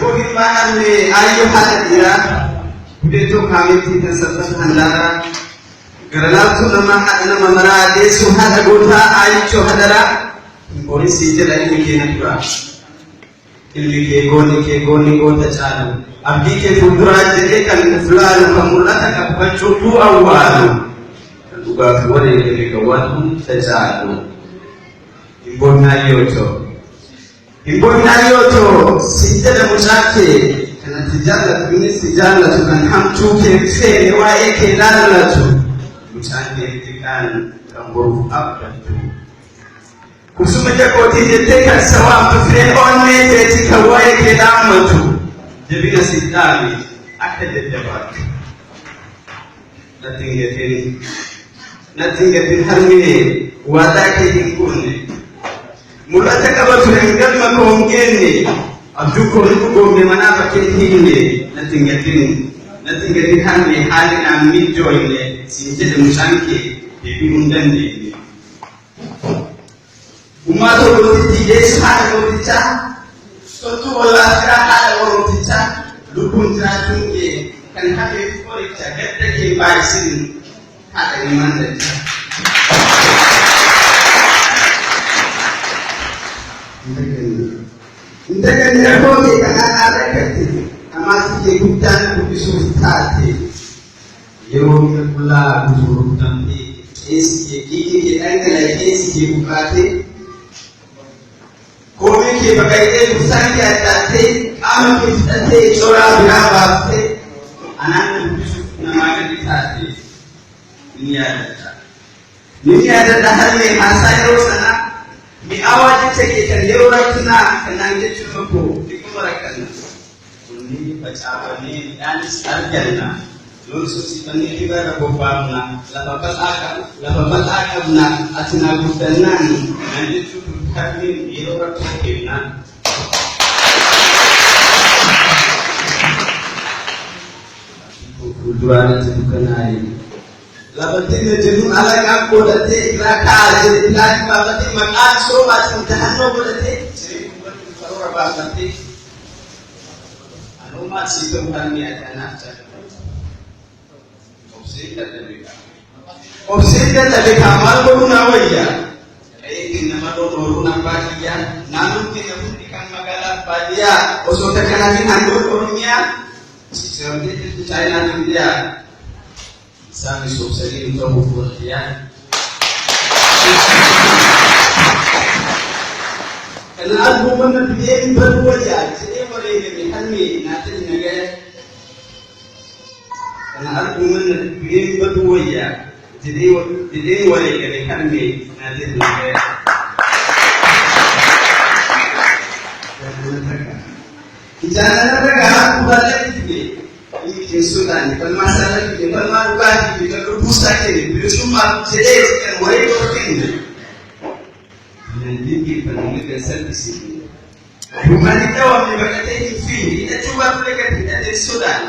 Ibu gimana nih? Ayo hadir. Udah tuh kami tidak serta handara. Karena tuh nama merade suhada gota ayo hadara. Polisi jadi mikirnya juga. Ilmi ke goni gota calu. Abdi ke pudra jadi kan fulano kamulata kapan cukup awal. Juga boleh jadi kawan secalu. Ibu nayoto sijada mushake kana tijala tuni sijala tukan hamtu ke fe wa yake lalatu mutane tikan kamburu abdatu kusuma jako tije teka sawa fe onne te tika wa yake lamatu jabina sidami akade jabat natingetin harmine wadake dikunne mulata kaba tulengal makongeni abduko ngombe manaba kehinde natingatin hanne halina mijo ile sinjede mushanke bibi undande umato rotiti yesu hada rotita sotu wala kra hada rotita lupun tratunge kan habe forita gadda ke baisin hada imande Ndege ni yakoke kana rekati amati ke kutan kusuftati yo kula kusuftati esi ke ke angala esi ke bukate ko me ke bakaide kusangi atate ama ke tate chora biraba te anan kusufna magadi tate ni ada dahalle hasairo sana mi awaji take kan yauratuna kanan da cimako duk marakan kunni bacaba ne dan aljanna don su ci kan ne ga da babana la babal aka na atina gudannan nan da tutu kamin yauratuna kenan kuduana tukanai labatina jenun alaga ko da te raka je lati babati makan so macam tahanno ko da te seri ko farora babati anu masih tuhan ni ada opsida da kamal ko na waya kin na do do na badia nanu ke na kan magala badia o so ta kana ni hando ko niya sisam de China ni dia Sami sukses untuk bukuan. Karena aku mengerti berdua ya, jadi mereka ni kami nanti negara. Karena aku mengerti berdua ya, jadi mereka ni kami nanti negara. Jangan mereka aku balik ini. Ini Sudan, kalau masalah ini, kalau masalah ini, kalau rusak ini, bersumma jadi kan mulai berkini. Nanti kita perlu dasar di sini. Humanita wami berkata ini fini, kita coba mereka tidak dari Sudan.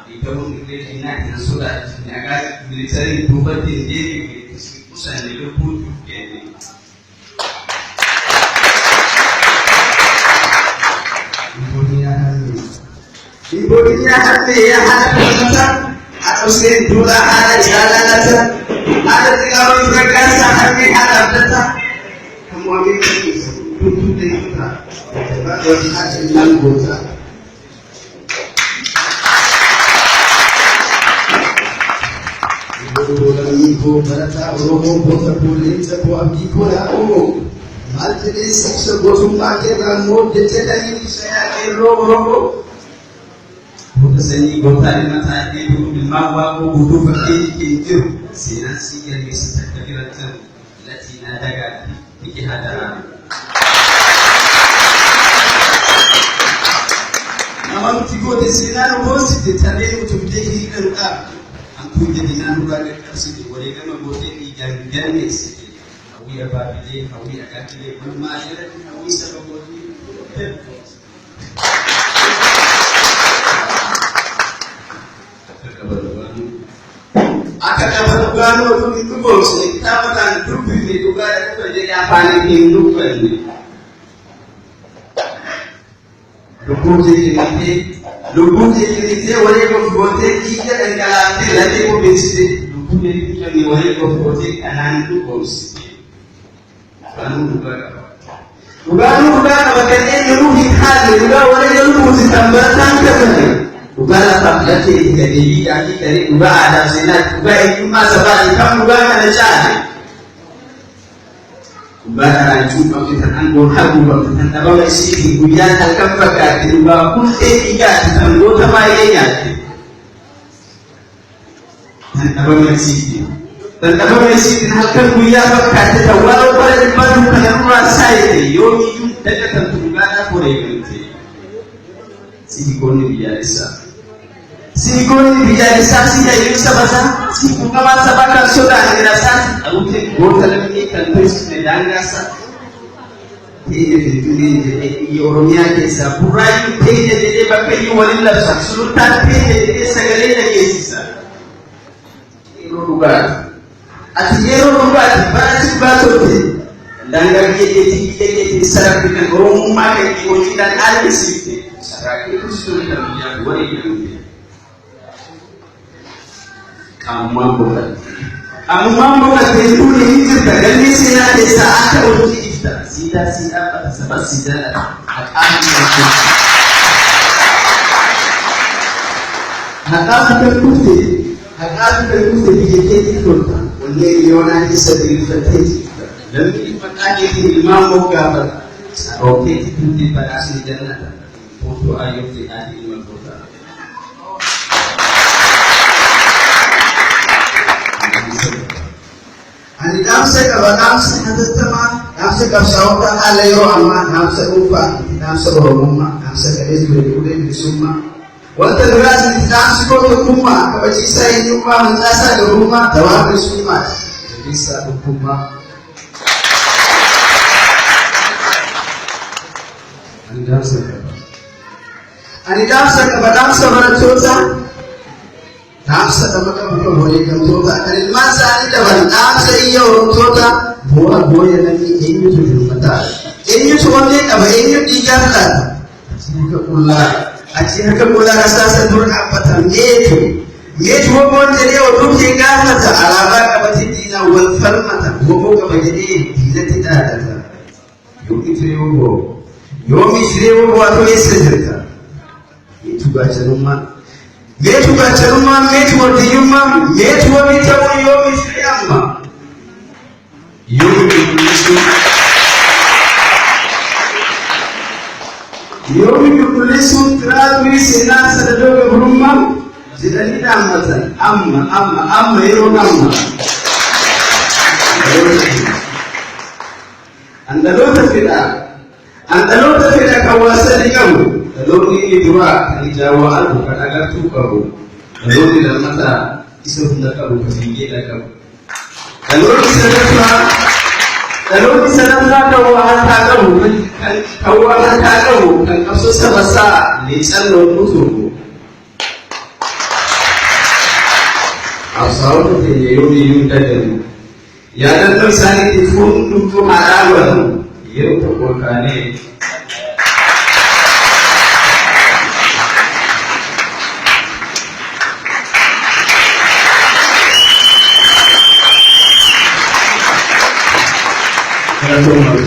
Kita mungkin tidak dari Sudan. Agar militer berubah tinggi, pusat itu pun begini. Ibunya hati ya hati atau sedula ada jalan ada tinggal berkasa hati ada datang semua ini tutup di kita baru hati yang buta ibu berata roho buta boleh sebuah bikola mal jenis sebuah sumpah kita mau dicedai saya roho Seni gotari mata ibu bilmawa ko budu fakiri ke jiru sinasi yang bisa terkabiratan latina daga diki hadara namun tigo de sinanu bosi de tane mutum de hidan ka an kuje dinanu ga da kasu de wore gama gote ni gangan ne sike awiya babile awiya kakile kuma yana awiya sababu aka dapat gano itu bos kita makan dulu ini juga itu jadi apa nih dulu ini lubbuun jeekinitee walii goftee dhiiga dhangalaaftee lafee bobeessite lubbuun jeekinitee walii goftee kanaan dhugoomsite. Dhugaan dhugaa qaba kanneen yeroo hin haalle dhugaa walii lubbuuti kan barataan qabani. Dhugaa lafaaf lafee itti gadeebii yaaqii garee dhugaa aadaa seenaati dhugaa eenyummaa sabaati kan dhugaa kana caale. Dhugaa kanaan cuunfamte kan aangoon haguugamte kan dhabama isiitiin guyyaan halkan fakkaatti dhugaa hundee dhiigaatti kan goota baay'ee nyaatte. Kan dhabama isiitiin. Kan dhabama isiitiin halkan guyyaa fakkaatti kan waan bara dhibbaa dukkana duraa saayite yoomiyyuu dagatamtu dhugaadhaaf wareegamte. Siikoonni biyyaalessaa. Siikoonni biyyaalessaa si hayyu sabasaa si uumamaa sabaa kan sodaan jirasaati dhabuutiin goota lammii kan teessine daangaasaa teenya finfinnee jedhee Oromiyaa keessaa burraayyuu teenya jedhee bakka iyyuu waliin labsa sulultaan teenya jedhee sagalee dhageessisa. Yeroo dhugaati. Ati yeroo dhugaati barati dhugaa turte daangaa biyyeetii biyya keetii sararri kan Oromummaa kan hojiidhaan aademsiifte sararri kustuun kan biyyaa wareegamte. Amummaan boqottee duuni hin jirta galmi seenaa keessaa akka oduutti ifta siidaa siidaa bata saba siidaa haqaatu kan kufte biyya keetii tolta onnee miliyoonaa keessa diriirfattee jirta lammi maqaa keetiin ilmaan moggaafata sarookeetti tuutii badhaasni jannata footoo ayyootti dhaadhii ilma gootaa. Ani dhaamsa qaba dhaamsa hatattamaa dhaamsa qabsaa'otaa haala yeroo ammaa dhaamsa dhuunfaa dhaamsa oromummaa dhaamsa qabeessa beekuudhee bilisummaa wanta biraas itti dhaamsi koo tokkummaa kabachiisaa eenyummaa mancaasaa garummaa dawaa bilisummaa jabeessaa tokkummaa. Ani dhaamsa qaba dhaamsa barattootaa dhaamsa nama qabu kan wareegamtoota kan ilmaan isaanii dabalan dhaamsa iyya oromtoota bu'aa booya namni eenyutu hirmataa eenyutu onnee qaba eenyu dhiigaa laata achi harka qullaa rasaasa dura dhaabbata meetu woboon jedhee oduu kee gaafata alaabaa qabatee diinaa wal falmata woboo qaba jedhee diinatti dhaadata yoomi firee woboo atoo eessa jirta meetu gaachanummaa meetu gaachanummaa meetu wardiyyummaa meetu wabii ta'uu yoomi firee amma yoomi qulqulleessuun tiraaturii seenaa sadadoo gabrummaa jedhanii dhaammatan amma yeroo amma andaloota fedha kan waa sadi qabu dhaloonni inni duraa kan ijaawaa argu kan agartuu qabu dhaloonni lammataa isa hunda qabu kan fiigeedha qabu dhaloonni sadaffaa kan waa harkaa qabu kan qabsoo sabasaa leecalloon utubu qabsaa'ota keenya yoomiyyuu dagamu yaadannoo isaaniitiif hundumtuu haa dhaabatu yeroo tokko kaanee Gracias.